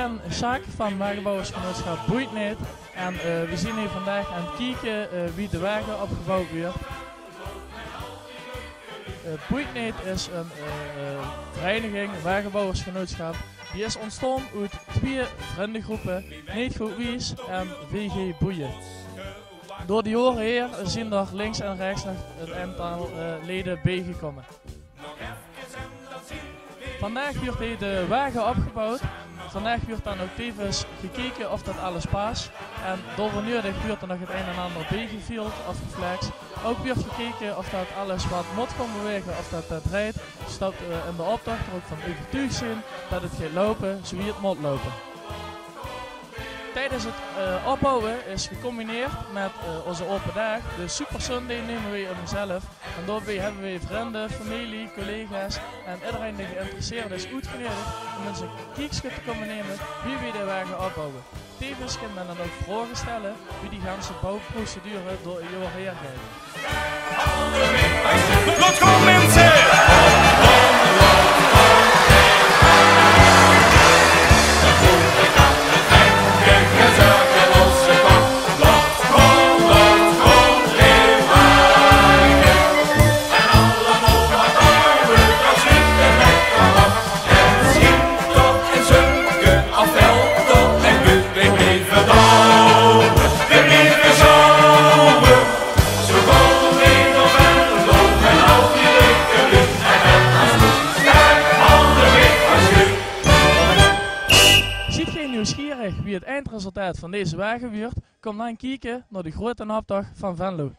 ben Sjaak van Wagenbouwersgenootschap Boeit-Niet en we zijn hier vandaag aan het kijken wie de wagen opgebouwd wordt. Boeit-Niet is een vereniging, een wagenbouwersgenootschap. Die is ontstaan uit twee vriendengroepen, Niet Goed Wies en VG Boeien. Door de jaren heen zijn er links en rechts nog een aantal leden bijgekomen. Vandaag wordt de wagen opgebouwd. Vandaag wordt dan ook tevens gekeken of dat alles past. En door wanneer wordt er nog het een en ander bijgevuld of geflext. Ook wordt gekeken of dat alles wat moet kan bewegen, of dat rijdt. Dus dat we in de opdracht er ook van overtuigd zijn dat het gaat lopen zoals het moet lopen. Tijdens het opbouwen is gecombineerd met onze open dag. De Super Sunday nemen we op onszelf. En daarbij hebben we vrienden, familie, collega's en iedereen die geïnteresseerd is uitgenodigd om eens een kijkje te komen nemen wie we de wagen opbouwen. Tevens kan men dan ook vragen stellen wie die ganse bouwprocedure door een jaar heen gaat. Lot kom mensen! Nieuwsgierig wie het eindresultaat van deze wagen wordt, kom dan kijken naar de grote optocht van Venlo.